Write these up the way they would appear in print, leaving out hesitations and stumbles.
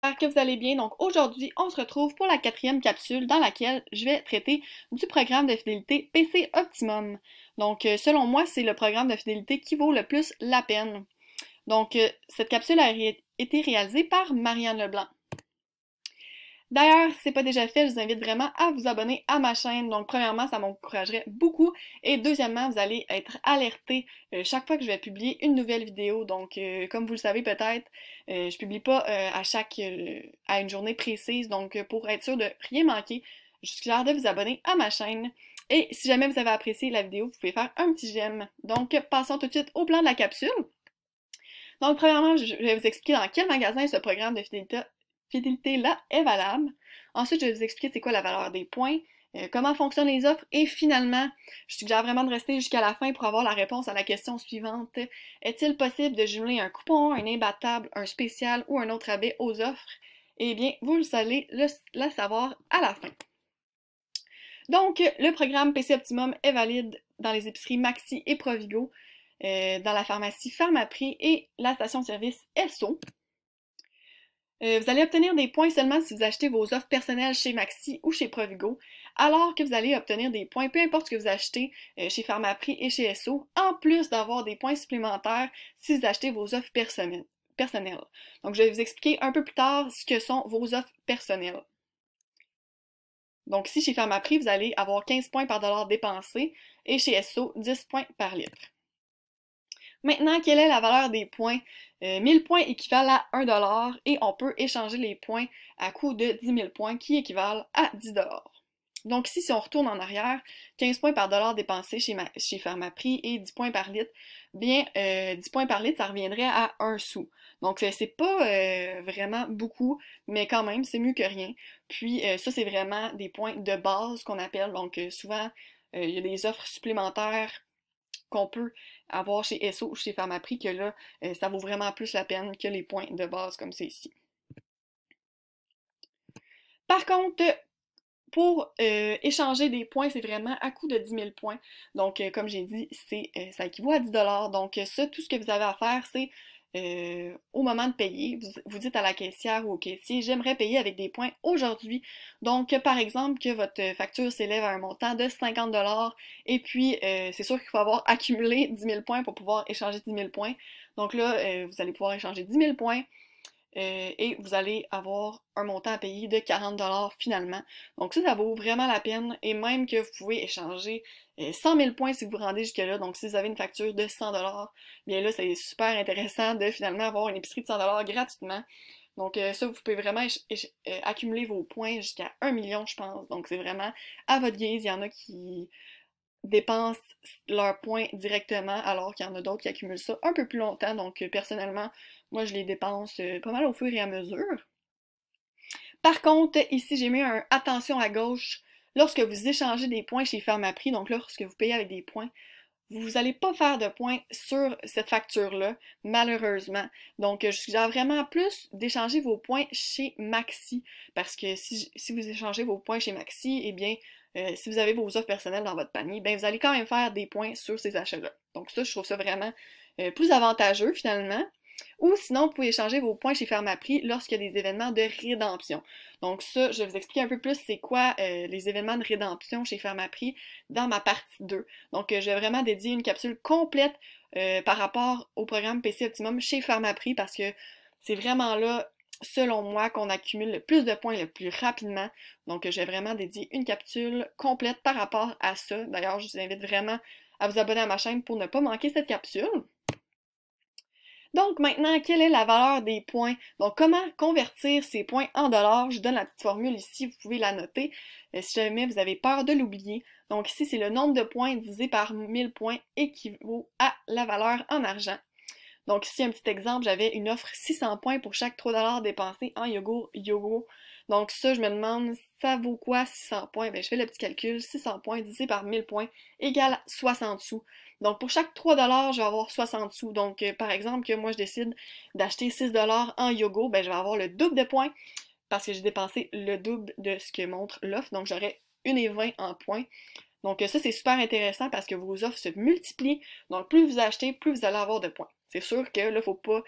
J'espère que vous allez bien. Donc aujourd'hui, on se retrouve pour la quatrième capsule dans laquelle je vais traiter du programme de fidélité PC Optimum. Donc selon moi, c'est le programme de fidélité qui vaut le plus la peine. Donc cette capsule a été réalisée par Marianne Leblanc. D'ailleurs, si ce n'est pas déjà fait, je vous invite vraiment à vous abonner à ma chaîne. Donc, premièrement, ça m'encouragerait beaucoup. Et deuxièmement, vous allez être alerté chaque fois que je vais publier une nouvelle vidéo. Donc, comme vous le savez peut-être, je publie pas à une journée précise. Donc, pour être sûr de rien manquer, je vous suggère de vous abonner à ma chaîne. Et si jamais vous avez apprécié la vidéo, vous pouvez faire un petit j'aime. Donc, passons tout de suite au plan de la capsule. Donc, premièrement, je vais vous expliquer dans quel magasin ce programme de fidélité-là est valable. Ensuite, je vais vous expliquer c'est quoi la valeur des points, comment fonctionnent les offres, et finalement, je suggère vraiment de rester jusqu'à la fin pour avoir la réponse à la question suivante. Est-il possible de jumeler un coupon, un imbattable, un spécial ou un autre rabais aux offres? Eh bien, vous le allez le savoir à la fin. Donc, le programme PC Optimum est valide dans les épiceries Maxi et Provigo, dans la pharmacie Pharmaprix et la station-service Esso. Vous allez obtenir des points seulement si vous achetez vos offres personnelles chez Maxi ou chez Provigo, alors que vous allez obtenir des points peu importe ce que vous achetez chez Pharmaprix et chez Esso, en plus d'avoir des points supplémentaires si vous achetez vos offres personnelles. Donc, je vais vous expliquer un peu plus tard ce que sont vos offres personnelles. Donc, ici, chez Pharmaprix, vous allez avoir 15 points par dollar dépensé et chez Esso, 10 points par litre. Maintenant, quelle est la valeur des points? 1000 points équivalent à 1$ et on peut échanger les points à coût de 10 000 points qui équivalent à 10$. Donc ici, si on retourne en arrière, 15 points par dollar dépensé chez Pharmaprix et 10 points par litre, bien 10 points par litre, ça reviendrait à 1 sou. Donc c'est pas vraiment beaucoup, mais quand même, c'est mieux que rien. Puis ça, c'est vraiment des points de base qu'on appelle. Donc souvent, il y a des offres supplémentaires qu'on peut avoir chez Esso ou chez Pharmaprix que là, ça vaut vraiment plus la peine que les points de base comme c'est ici. Par contre, pour échanger des points, c'est vraiment à coût de 10 000 points. Donc, comme j'ai dit, ça équivaut à 10$. Donc, ça, tout ce que vous avez à faire, c'est au moment de payer, vous dites à la caissière ou au caissier, j'aimerais payer avec des points aujourd'hui. Donc, par exemple, que votre facture s'élève à un montant de 50$ et puis c'est sûr qu'il faut avoir accumulé 10 000 points pour pouvoir échanger 10 000 points. Donc là, vous allez pouvoir échanger 10 000 points et vous allez avoir un montant à payer de 40$ finalement. Donc ça vaut vraiment la peine et même que vous pouvez échanger 100 000 points si vous vous rendez jusque-là. Donc si vous avez une facture de 100$, bien là c'est super intéressant de finalement avoir une épicerie de 100$ gratuitement. Donc ça, vous pouvez vraiment accumuler vos points jusqu'à 1 million, je pense. Donc c'est vraiment à votre guise. Il y en a qui dépensent leurs points directement, alors qu'il y en a d'autres qui accumulent ça un peu plus longtemps. Donc, personnellement, moi, je les dépense pas mal au fur et à mesure. Par contre, ici, j'ai mis un attention à gauche. Lorsque vous échangez des points chez Pharmaprix, donc lorsque vous payez avec des points, vous n'allez pas faire de points sur cette facture-là, malheureusement. Donc, je suggère vraiment plus d'échanger vos points chez Maxi, parce que si vous échangez vos points chez Maxi, eh bien, si vous avez vos offres personnelles dans votre panier, ben vous allez quand même faire des points sur ces achats-là. Donc ça, je trouve ça vraiment plus avantageux finalement. Ou sinon, vous pouvez échanger vos points chez Pharmaprix lorsqu'il y a des événements de rédemption. Donc ça, je vais vous expliquer un peu plus c'est quoi les événements de rédemption chez Pharmaprix dans ma partie 2. Donc je vais vraiment dédier une capsule complète par rapport au programme PC Optimum chez Pharmaprix parce que c'est vraiment là, selon moi, qu'on accumule le plus de points le plus rapidement. Donc je vais vraiment dédier une capsule complète par rapport à ça. D'ailleurs, je vous invite vraiment à vous abonner à ma chaîne pour ne pas manquer cette capsule. Donc maintenant, quelle est la valeur des points? Donc comment convertir ces points en dollars? Je donne la petite formule ici, vous pouvez la noter si jamais vous avez peur de l'oublier. Donc ici, c'est le nombre de points divisé par 1000 points équivaut à la valeur en argent. Donc ici, un petit exemple, j'avais une offre 600 points pour chaque 3$ dépensés en yogourt Yogo. Donc ça, je me demande, ça vaut quoi 600 points? Ben, je fais le petit calcul, 600 points divisé par 1000 points égale 60 sous. Donc pour chaque 3$, je vais avoir 60 sous. Donc par exemple, que moi je décide d'acheter 6$ en yogourt, ben je vais avoir le double de points parce que j'ai dépensé le double de ce que montre l'offre. Donc j'aurai 1,20 en points. Donc ça, c'est super intéressant parce que vos offres se multiplient. Donc plus vous achetez, plus vous allez avoir de points. C'est sûr que là, faut pas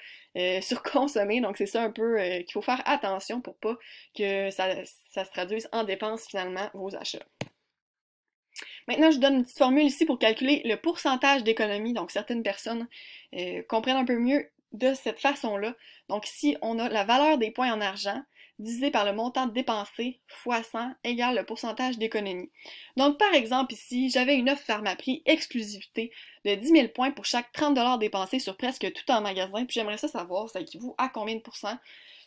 surconsommer, donc c'est ça un peu qu'il faut faire attention pour pas que ça se traduise en dépenses finalement, vos achats. Maintenant, je vous donne une petite formule ici pour calculer le pourcentage d'économie. Donc, certaines personnes comprennent un peu mieux de cette façon-là. Donc, ici, on a la valeur des points en argent divisé par le montant dépensé fois 100 égale le pourcentage d'économie. Donc, par exemple, ici, j'avais une offre Pharmaprix exclusivité de 10 000 points pour chaque 30 $ dépensés sur presque tout en magasin. Puis, j'aimerais ça savoir, ça équivaut à combien de pourcents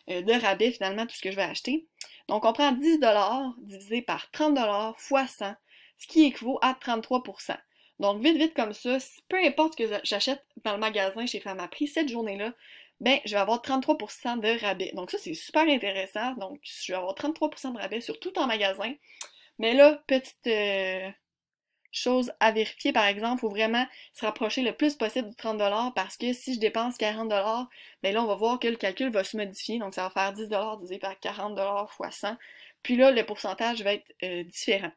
de rabais, finalement, tout ce que je vais acheter. Donc, on prend 10 $ divisé par 30 $ fois 100, ce qui équivaut à 33%. Donc, vite, vite comme ça, peu importe ce que j'achète dans le magasin chez Pharmaprix cette journée-là, ben, je vais avoir 33% de rabais. Donc, ça, c'est super intéressant. Donc, je vais avoir 33% de rabais sur tout en magasin. Mais là, petite chose à vérifier, par exemple, il faut vraiment se rapprocher le plus possible du 30 $ parce que si je dépense 40 $, ben là, on va voir que le calcul va se modifier. Donc, ça va faire 10 $ divisé par 40 $ fois 100. Puis là, le pourcentage va être différent.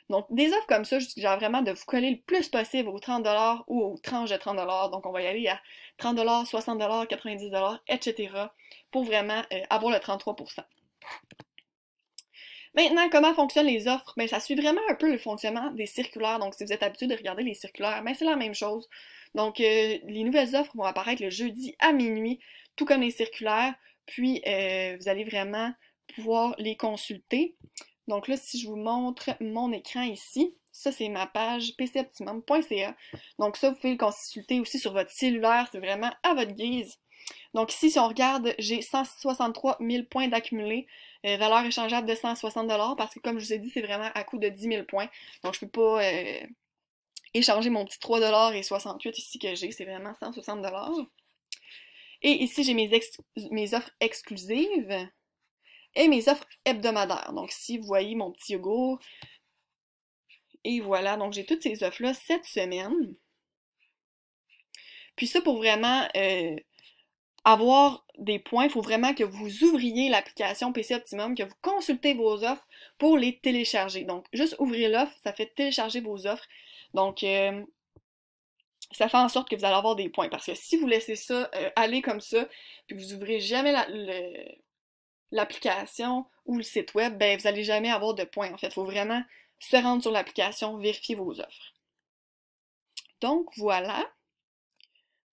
Donc, des offres comme ça, je suggère vraiment de vous coller le plus possible aux 30 $ ou aux tranches de 30 $. Donc, on va y aller à 30 $, 60 $, 90 $, etc. pour vraiment avoir le 33%. Maintenant, comment fonctionnent les offres? Ben, ça suit vraiment un peu le fonctionnement des circulaires. Donc, si vous êtes habitué de regarder les circulaires, ben, c'est la même chose. Donc, les nouvelles offres vont apparaître le jeudi à minuit, tout comme les circulaires. Puis, vous allez vraiment pouvoir les consulter. Donc là, si je vous montre mon écran ici, ça c'est ma page pcoptimum.ca. Donc ça, vous pouvez le consulter aussi sur votre cellulaire, c'est vraiment à votre guise. Donc ici, si on regarde, j'ai 163 000 points d'accumulés, valeur échangeable de 160 $ parce que comme je vous ai dit, c'est vraiment à coût de 10 000 points. Donc je peux pas échanger mon petit 3 $ et 68 ici que j'ai, c'est vraiment 160 $. Et ici, j'ai mes offres exclusives et mes offres hebdomadaires. Donc si vous voyez mon petit yogourt, et voilà, donc j'ai toutes ces offres-là cette semaine. Puis ça, pour vraiment avoir des points, il faut vraiment que vous ouvriez l'application PC Optimum, que vous consultez vos offres pour les télécharger. Donc, juste ouvrir l'offre, ça fait télécharger vos offres. Donc, ça fait en sorte que vous allez avoir des points. Parce que si vous laissez ça aller comme ça, puis que vous ouvrez jamais l'application ou le site web, ben vous n'allez jamais avoir de points. En fait, il faut vraiment se rendre sur l'application, vérifier vos offres. Donc, voilà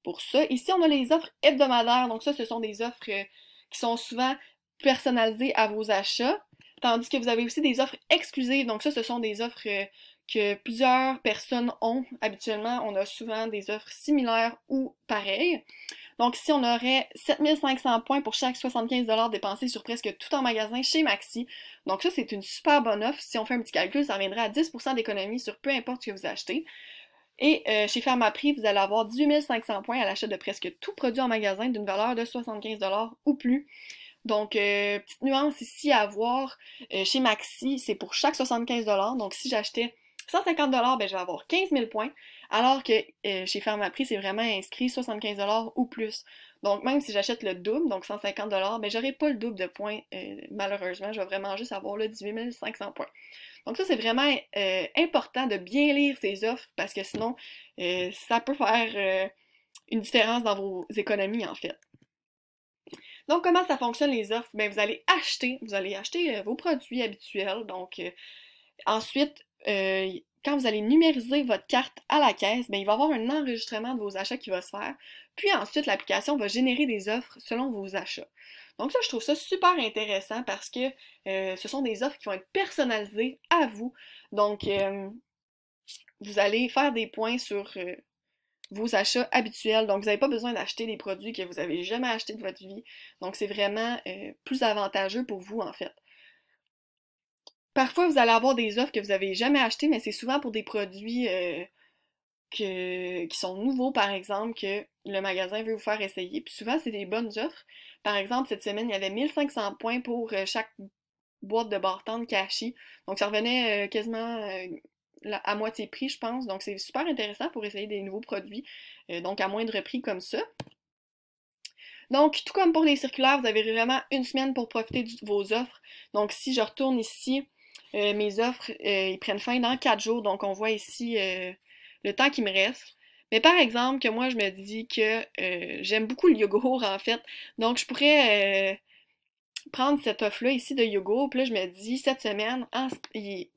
pour ça. Ici, on a les offres hebdomadaires. Donc ça, ce sont des offres qui sont souvent personnalisées à vos achats. Tandis que vous avez aussi des offres exclusives. Donc ça, ce sont des offres que plusieurs personnes ont. Habituellement, on a souvent des offres similaires ou pareilles. Donc ici, on aurait 7500 points pour chaque 75 $ dépensés sur presque tout en magasin chez Maxi. Donc ça, c'est une super bonne offre. Si on fait un petit calcul, ça reviendrait à 10% d'économie sur peu importe ce que vous achetez. Et chez Pharmaprix, vous allez avoir 18 500 points à l'achat de presque tout produit en magasin d'une valeur de 75 $ ou plus. Donc, petite nuance ici à avoir, chez Maxi, c'est pour chaque 75 $. Donc, si j'achetais 150 $, ben, je vais avoir 15 000 points, alors que chez Pharmaprix, c'est vraiment inscrit 75 $ ou plus. Donc, même si j'achète le double, donc 150 $, ben, j'aurai pas le double de points, malheureusement. Je vais vraiment juste avoir le 18 500 points. Donc ça, c'est vraiment important de bien lire ces offres parce que sinon, ça peut faire une différence dans vos économies, en fait. Donc, comment ça fonctionne les offres? Bien, vous allez acheter vos produits habituels. Donc, ensuite, quand vous allez numériser votre carte à la caisse, bien, il va y avoir un enregistrement de vos achats qui va se faire. Puis ensuite, l'application va générer des offres selon vos achats. Donc ça, je trouve ça super intéressant parce que ce sont des offres qui vont être personnalisées à vous. Donc, vous allez faire des points sur vos achats habituels. Donc, vous n'avez pas besoin d'acheter des produits que vous n'avez jamais achetés de votre vie. Donc, c'est vraiment plus avantageux pour vous, en fait. Parfois, vous allez avoir des offres que vous n'avez jamais achetées, mais c'est souvent pour des produits qui sont nouveaux, par exemple, que le magasin veut vous faire essayer. Puis souvent, c'est des bonnes offres. Par exemple, cette semaine, il y avait 1500 points pour chaque boîte de Bartende Kashi. Donc, ça revenait quasiment à moitié prix, je pense. Donc, c'est super intéressant pour essayer des nouveaux produits. Donc, à moindre prix comme ça. Donc, tout comme pour les circulaires, vous avez vraiment une semaine pour profiter de vos offres. Donc, si je retourne ici, mes offres, ils prennent fin dans 4 jours. Donc, on voit ici le temps qui me reste. Mais par exemple, que moi, je me dis que j'aime beaucoup le yogourt, en fait. Donc, je pourrais prendre cette offre-là ici de yogourt. Puis là, je me dis, cette semaine,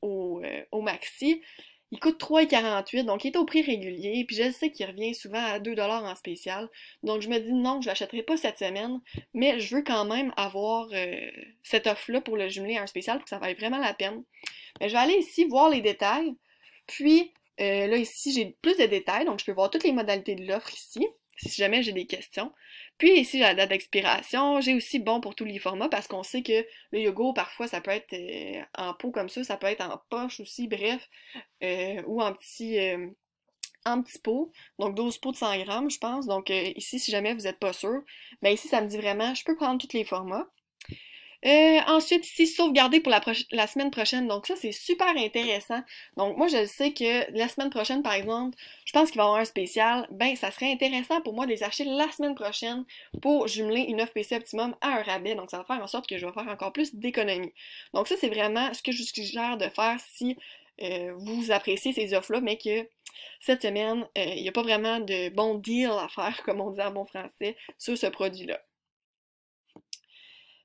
au Maxi, il coûte 3,48, donc il est au prix régulier. Puis je sais qu'il revient souvent à 2$ en spécial. Donc, je me dis, non, je l'achèterai pas cette semaine. Mais je veux quand même avoir cette offre-là pour le jumeler à un spécial pour que ça vaille vraiment la peine. Mais je vais aller ici voir les détails. Puis, là, ici, j'ai plus de détails, donc je peux voir toutes les modalités de l'offre ici, si jamais j'ai des questions. Puis ici, j'ai la date d'expiration. J'ai aussi bon pour tous les formats, parce qu'on sait que le yogourt, parfois, ça peut être en pot comme ça peut être en poche aussi, bref, ou en petit pot, donc 12 pots de 100 grammes, je pense. Donc ici, si jamais vous n'êtes pas sûr, ben ici, ça me dit vraiment, je peux prendre tous les formats. Ensuite, ici, sauvegarder pour la semaine prochaine. Donc ça, c'est super intéressant. Donc moi, je sais que la semaine prochaine, par exemple, je pense qu'il va y avoir un spécial. Ben, ça serait intéressant pour moi de les acheter la semaine prochaine pour jumeler une offre PC Optimum à un rabais. Donc ça va faire en sorte que je vais faire encore plus d'économies. Donc ça, c'est vraiment ce que je vous suggère de faire si vous appréciez ces offres-là, mais que cette semaine, il n'y a pas vraiment de bon deal à faire, comme on dit en bon français, sur ce produit-là.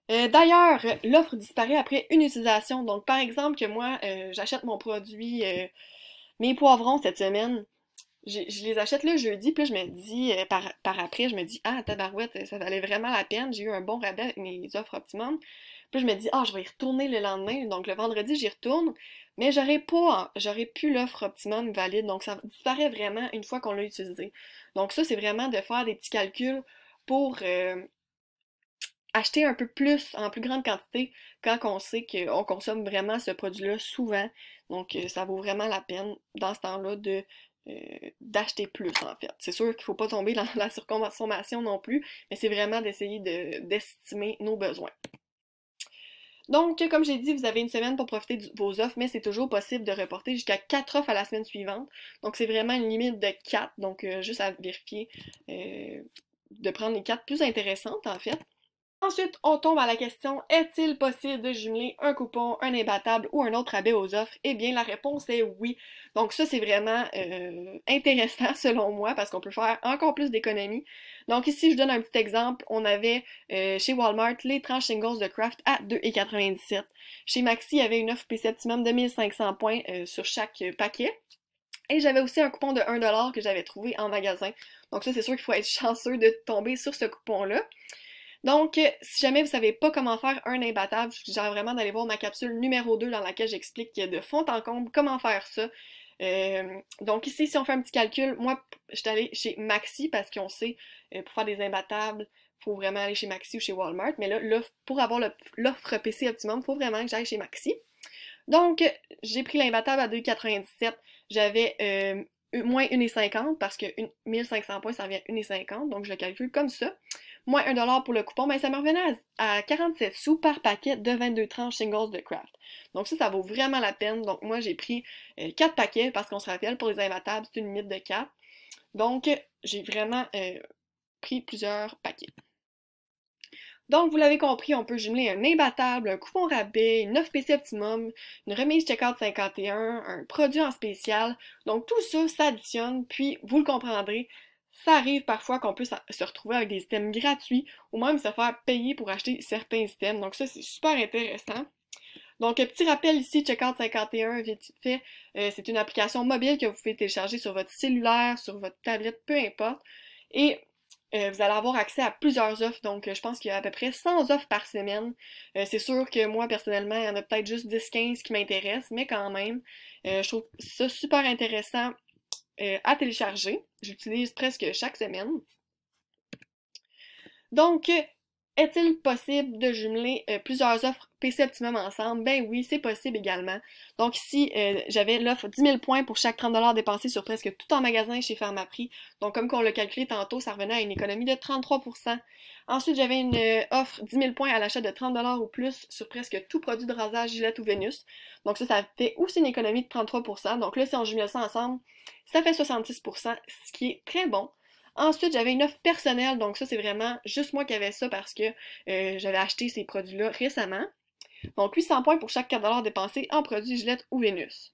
D'ailleurs, l'offre disparaît après une utilisation. Donc, par exemple, que moi, j'achète mon produit, mes poivrons cette semaine, je les achète le jeudi, puis là, je me dis, par après, je me dis, ah, tabarouette, ça valait vraiment la peine, j'ai eu un bon rabais avec mes offres Optimum. Puis là, je me dis, ah, je vais y retourner le lendemain. Donc, le vendredi, j'y retourne, mais j'aurais plus l'offre Optimum valide. Donc, ça disparaît vraiment une fois qu'on l'a utilisé. Donc, ça, c'est vraiment de faire des petits calculs pour acheter un peu plus, en plus grande quantité, quand on sait qu'on consomme vraiment ce produit-là souvent. Donc, ça vaut vraiment la peine, dans ce temps-là, d'acheter plus, en fait. C'est sûr qu'il ne faut pas tomber dans la surconsommation non plus, mais c'est vraiment d'essayer d'estimer nos besoins. Donc, comme j'ai dit, vous avez une semaine pour profiter de vos offres, mais c'est toujours possible de reporter jusqu'à 4 offres à la semaine suivante. Donc, c'est vraiment une limite de 4, donc juste à vérifier de prendre les 4 plus intéressantes, en fait. Ensuite, on tombe à la question, est-il possible de jumeler un coupon, un imbattable ou un autre rabais aux offres? Eh bien, la réponse est oui. Donc ça, c'est vraiment intéressant selon moi parce qu'on peut faire encore plus d'économies. Donc ici, je donne un petit exemple. On avait chez Walmart les tranches singles de Kraft à 2,97. Chez Maxi, il y avait une offre PC Optimum de 1500 points sur chaque paquet. Et j'avais aussi un coupon de 1$ que j'avais trouvé en magasin. Donc ça, c'est sûr qu'il faut être chanceux de tomber sur ce coupon-là. Donc, si jamais vous ne savez pas comment faire un imbattable, je vous suggère vraiment d'aller voir ma capsule numéro 2 dans laquelle j'explique de fond en comble comment faire ça. Donc ici, si on fait un petit calcul, moi, je suis allée chez Maxi parce qu'on sait, pour faire des imbattables, il faut vraiment aller chez Maxi ou chez Walmart. Mais là, pour avoir l'offre PC Optimum, il faut vraiment que j'aille chez Maxi. Donc, j'ai pris l'imbattable à 2,97. J'avais moins 1,50 parce que 1500 points, ça revient à 1,50. Donc, je le calcule comme ça. Moins 1$ pour le coupon, ben ça me revenait à 47 sous par paquet de 22 tranches singles de Kraft. Donc ça vaut vraiment la peine. Donc moi, j'ai pris 4 paquets parce qu'on se rappelle, pour les imbattables, c'est une limite de 4. Donc, j'ai vraiment pris plusieurs paquets. Donc, vous l'avez compris, on peut jumeler un imbattable, un coupon rabais, une offre PC Optimum, une remise checkout 51, un produit en spécial. Donc, tout ça s'additionne, puis vous le comprendrez, ça arrive parfois qu'on peut se retrouver avec des items gratuits ou même se faire payer pour acheter certains items. Donc, ça, c'est super intéressant. Donc, petit rappel ici, Checkout 51, vite fait, c'est une application mobile que vous pouvez télécharger sur votre cellulaire, sur votre tablette, peu importe. Et vous allez avoir accès à plusieurs offres, donc je pense qu'il y a à peu près 100 offres par semaine. C'est sûr que moi, personnellement, il y en a peut-être juste 10-15 qui m'intéressent, mais quand même, je trouve ça super intéressant à télécharger. J'utilise presque chaque semaine. Donc, est-il possible de jumeler plusieurs offres PC Optimum ensemble? Ben oui, c'est possible également. Donc ici, j'avais l'offre 10 000 points pour chaque 30$ dépensés sur presque tout en magasin chez Pharmaprix. Donc comme on l'a calculé tantôt, ça revenait à une économie de 33%. Ensuite, j'avais une offre 10 000 points à l'achat de 30$ ou plus sur presque tout produit de rasage, Gillette ou Vénus. Donc ça fait aussi une économie de 33%. Donc là, si on jumelle ça ensemble, ça fait 66%, ce qui est très bon. Ensuite, j'avais une offre personnelle, donc ça, c'est vraiment juste moi qui avais ça parce que j'avais acheté ces produits-là récemment. Donc, 800 points pour chaque 4$ dépensés en produits Gillette ou Vénus.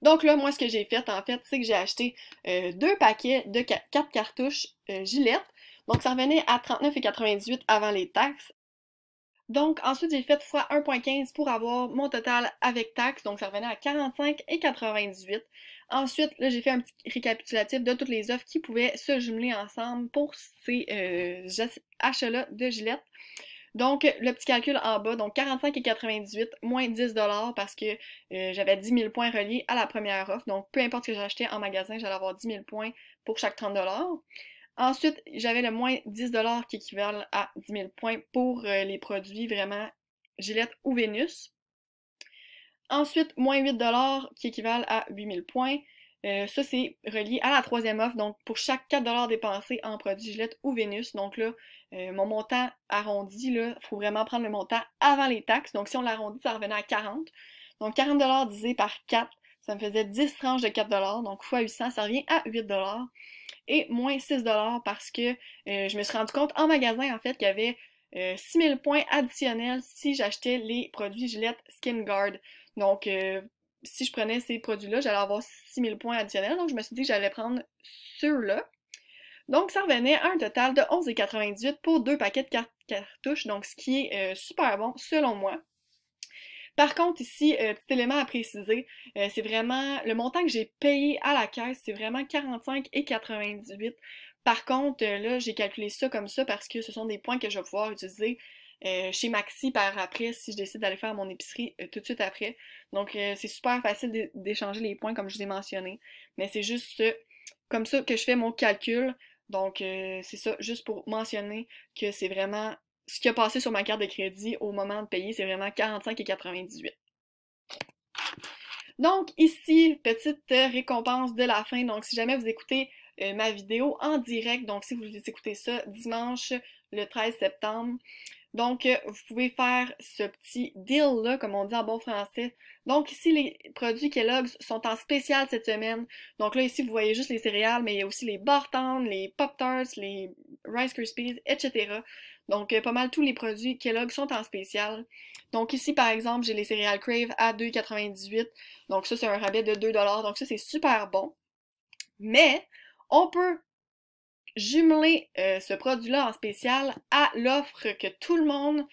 Donc là, moi, ce que j'ai fait, en fait, c'est que j'ai acheté 2 paquets de 4 cartouches Gillette. Donc, ça revenait à 39,98 avant les taxes. Donc, ensuite, j'ai fait fois 1,15 pour avoir mon total avec taxes. Donc, ça revenait à 45,98. Ensuite, là, j'ai fait un petit récapitulatif de toutes les offres qui pouvaient se jumeler ensemble pour ces achats-là de Gillette. Donc, le petit calcul en bas, donc 45,98 moins 10$ parce que j'avais 10 000 points reliés à la première offre. Donc, peu importe ce que j'achetais en magasin, j'allais avoir 10 000 points pour chaque 30$. Ensuite, j'avais le moins 10$ qui équivalent à 10 000 points pour les produits vraiment Gillette ou Vénus. Ensuite, moins 8$ qui équivalent à 8 000 points. Ça, c'est relié à la troisième offre. Donc, pour chaque 4$ dépensés en produits Gillette ou Vénus. Donc là, mon montant arrondi, il faut vraiment prendre le montant avant les taxes. Donc, si on l'arrondit, ça revenait à 40. Donc, 40$ divisé par 4, ça me faisait 10 tranches de 4$. Donc, fois 800, ça revient à 8$. Et moins 6$ parce que je me suis rendu compte en magasin, en fait, qu'il y avait 6 000 points additionnels si j'achetais les produits Gillette Skin Guard. Donc, si je prenais ces produits-là, j'allais avoir 6 000 points additionnels. Donc, je me suis dit que j'allais prendre ceux-là. Donc, ça revenait à un total de 11,98 pour 2 paquets de cartouches. Donc, ce qui est super bon, selon moi. Par contre, ici, petit élément à préciser, c'est vraiment le montant que j'ai payé à la caisse, c'est vraiment 45,98. Par contre, là, j'ai calculé ça comme ça parce que ce sont des points que je vais pouvoir utiliser chez Maxi par après si je décide d'aller faire mon épicerie tout de suite après. Donc, c'est super facile d'échanger les points comme je vous ai mentionné. Mais c'est juste comme ça que je fais mon calcul. Donc, c'est ça, juste pour mentionner que c'est vraiment ce qui a passé sur ma carte de crédit au moment de payer, c'est vraiment 45,98. Donc ici, petite récompense de la fin. Donc si jamais vous écoutez ma vidéo en direct, donc si vous écoutez ça dimanche le 13 septembre, donc, vous pouvez faire ce petit deal-là, comme on dit en bon français. Donc, ici, les produits Kellogg's sont en spécial cette semaine. Donc là, ici, vous voyez juste les céréales, mais il y a aussi les Bar-Towns, les Pop-Tarts, les Rice Krispies, etc. Donc, pas mal tous les produits Kellogg's sont en spécial. Donc ici, par exemple, j'ai les céréales Crave à 2,98$. Donc ça, c'est un rabais de 2$. Donc ça, c'est super bon. Mais, on peut jumeler ce produit-là en spécial à l'offre que tout le monde,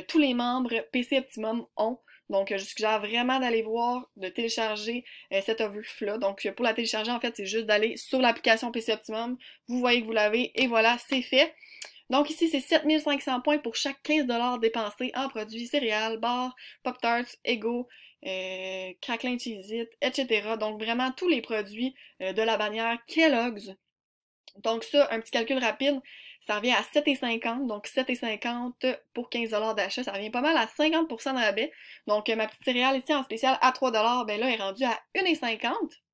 tous les membres PC Optimum ont. Donc, je suggère vraiment d'aller voir, de télécharger cette offre-là. Donc, pour la télécharger, en fait, c'est juste d'aller sur l'application PC Optimum. Vous voyez que vous l'avez et voilà, c'est fait. Donc ici, c'est 7500 points pour chaque 15$ dépensés en produits céréales, bars, Pop-Tarts, Eggo, Crackling Cheez-It, etc. Donc vraiment tous les produits de la bannière Kellogg's. Donc ça, un petit calcul rapide, ça revient à 7,50$. Donc 7,50$ pour 15$ d'achat, ça revient pas mal à 50% de rabais. Donc ma petite céréale ici en spécial à 3$, ben là, elle est rendue à 1,50$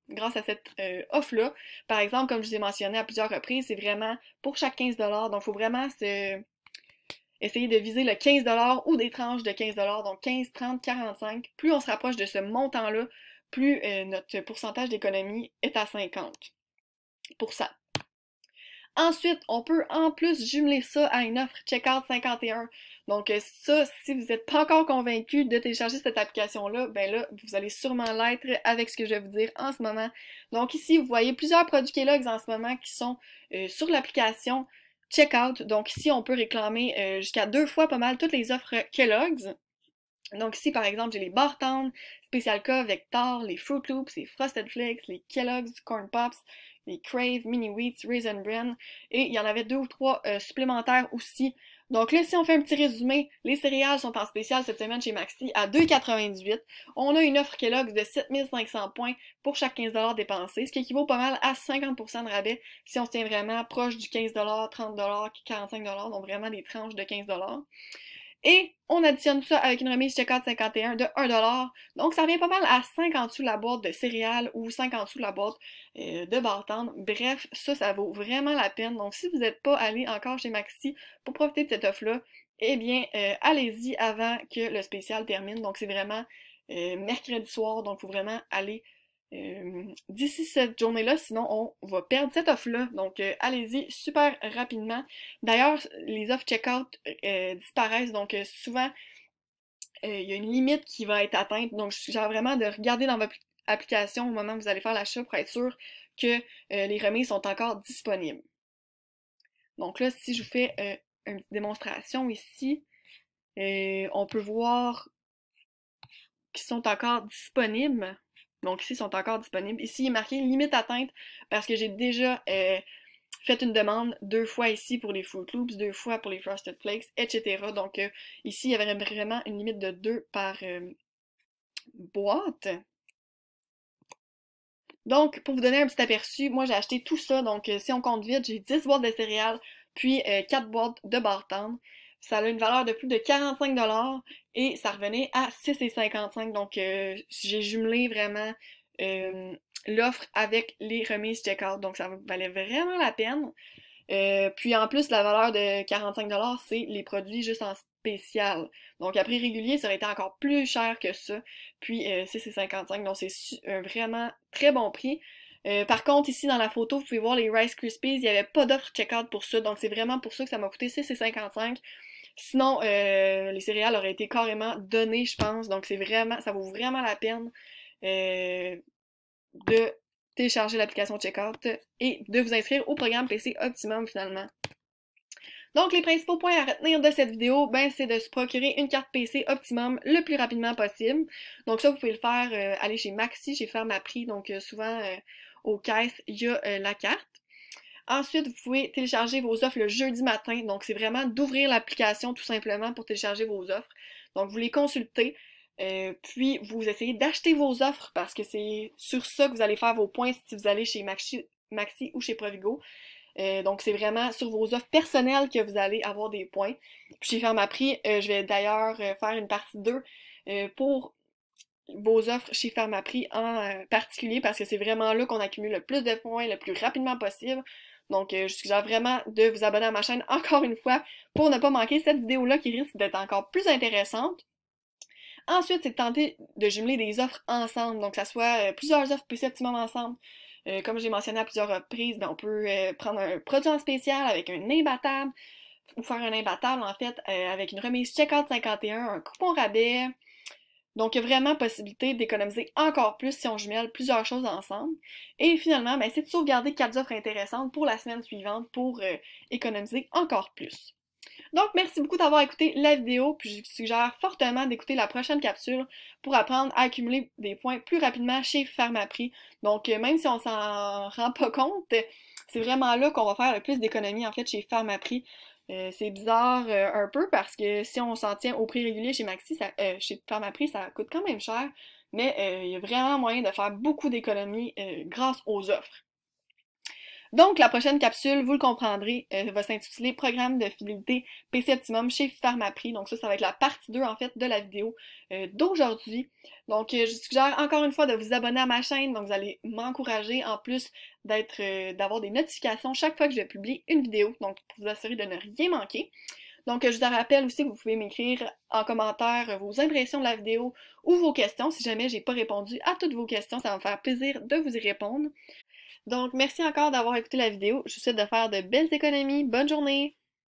grâce à cette offre-là. Par exemple, comme je vous ai mentionné à plusieurs reprises, c'est vraiment pour chaque 15$. Donc il faut vraiment essayer de viser le 15$ ou des tranches de 15$. Donc 15, 30, 45. Plus on se rapproche de ce montant-là, plus notre pourcentage d'économie est à 50%. Ensuite, on peut en plus jumeler ça à une offre Checkout 51. Donc ça, si vous n'êtes pas encore convaincu de télécharger cette application-là, ben là, vous allez sûrement l'être avec ce que je vais vous dire en ce moment. Donc ici, vous voyez plusieurs produits Kellogg's en ce moment qui sont sur l'application Checkout. Donc ici, on peut réclamer jusqu'à 2 fois pas mal toutes les offres Kellogg's. Donc ici, par exemple, j'ai les Bar-Towns, Special K, Vector, les Fruit Loops, les Frosted Flakes, les Kellogg's Corn Pops, les Crave, Mini Wheats, Raisin Bran, et il y en avait 2 ou 3 supplémentaires aussi. Donc là, si on fait un petit résumé, les céréales sont en spécial cette semaine chez Maxi à 2,98$. On a une offre Kellogg's de 7500 points pour chaque 15$ dépensé, ce qui équivaut pas mal à 50% de rabais si on se tient vraiment proche du 15$, 30$, 45$, donc vraiment des tranches de 15$. Et on additionne ça avec une remise checkout 51 de 1$. Donc ça revient pas mal à 50 sous la boîte de céréales ou 50 sous la boîte de Bar-Towns. Bref, ça vaut vraiment la peine. Donc si vous n'êtes pas allé encore chez Maxi pour profiter de cette offre-là, eh bien allez-y avant que le spécial termine. Donc c'est vraiment mercredi soir, donc il faut vraiment aller d'ici cette journée-là, sinon on va perdre cette offre-là. Donc allez-y super rapidement. D'ailleurs, les offres checkout disparaissent, donc souvent il y a une limite qui va être atteinte. Donc je suggère vraiment de regarder dans application au moment où vous allez faire l'achat pour être sûr que les remises sont encore disponibles. Donc là, si je vous fais une petite démonstration ici, on peut voir qu'ils sont encore disponibles. Donc ici, ils sont encore disponibles. Ici, il est marqué limite atteinte parce que j'ai déjà fait une demande 2 fois ici pour les Fruit Loops, 2 fois pour les Frosted Flakes, etc. Donc ici, il y avait vraiment une limite de 2 par boîte. Donc, pour vous donner un petit aperçu, moi j'ai acheté tout ça. Donc, si on compte vite, j'ai 10 boîtes de céréales, puis 4 boîtes de barres tendres. Ça a une valeur de plus de 45$ et ça revenait à 6,55$. Donc, j'ai jumelé vraiment l'offre avec les remises checkout. Donc, ça valait vraiment la peine. Puis en plus, la valeur de 45$, c'est les produits juste en spécial. Donc à prix régulier, ça aurait été encore plus cher que ça. Puis c'est 55$, donc c'est un vraiment très bon prix. Par contre, ici dans la photo, vous pouvez voir les Rice Krispies, il n'y avait pas d'offre checkout pour ça, donc c'est vraiment pour ça que ça m'a coûté 6,55$. Sinon, les céréales auraient été carrément données, je pense, donc c'est vraiment, ça vaut vraiment la peine de télécharger l'application Checkout et de vous inscrire au programme PC Optimum finalement. Donc, les principaux points à retenir de cette vidéo, ben, c'est de se procurer une carte PC Optimum le plus rapidement possible. Donc ça, vous pouvez le faire, aller chez Maxi, chez Pharmaprix, donc souvent aux caisses, il y a la carte. Ensuite, vous pouvez télécharger vos offres le jeudi matin. Donc, c'est vraiment d'ouvrir l'application tout simplement pour télécharger vos offres. Donc, vous les consultez, puis vous essayez d'acheter vos offres parce que c'est sur ça que vous allez faire vos points si vous allez chez Maxi ou chez Provigo. Donc, c'est vraiment sur vos offres personnelles que vous allez avoir des points. Puis, chez Pharmaprix, je vais d'ailleurs faire une partie 2 pour vos offres chez Pharmaprix en particulier parce que c'est vraiment là qu'on accumule le plus de points le plus rapidement possible. Donc, je suggère vraiment de vous abonner à ma chaîne encore une fois pour ne pas manquer cette vidéo-là qui risque d'être encore plus intéressante. Ensuite, c'est de tenter de jumeler des offres ensemble, donc que ça soit plusieurs offres PC Optimum ensemble. Comme j'ai mentionné à plusieurs reprises, ben, on peut prendre un produit en spécial avec un imbattable, ou faire un imbattable en fait avec une remise Checkout 51, un coupon rabais. Donc, il y a vraiment possibilité d'économiser encore plus si on jumelle plusieurs choses ensemble. Et finalement, ben, c'est de sauvegarder 4 offres intéressantes pour la semaine suivante pour économiser encore plus. Donc, merci beaucoup d'avoir écouté la vidéo, puis je vous suggère fortement d'écouter la prochaine capsule pour apprendre à accumuler des points plus rapidement chez Pharmaprix. Donc, même si on s'en rend pas compte, c'est vraiment là qu'on va faire le plus d'économies en fait chez Pharmaprix. C'est bizarre un peu parce que si on s'en tient au prix régulier chez chez Pharmaprix, ça coûte quand même cher, mais il y a vraiment moyen de faire beaucoup d'économies grâce aux offres. Donc, la prochaine capsule, vous le comprendrez, va s'intituler Programme de fidélité PC Optimum chez Pharmaprix. Donc ça va être la partie 2 en fait de la vidéo d'aujourd'hui. Donc, je suggère encore une fois de vous abonner à ma chaîne. Donc, vous allez m'encourager en plus d'avoir des notifications chaque fois que je publie une vidéo. Donc, pour vous assurer de ne rien manquer. Donc, je vous rappelle aussi que vous pouvez m'écrire en commentaire vos impressions de la vidéo ou vos questions. Si jamais j'ai pas répondu à toutes vos questions, ça va me faire plaisir de vous y répondre. Donc, merci encore d'avoir écouté la vidéo. Je vous souhaite de faire de belles économies. Bonne journée!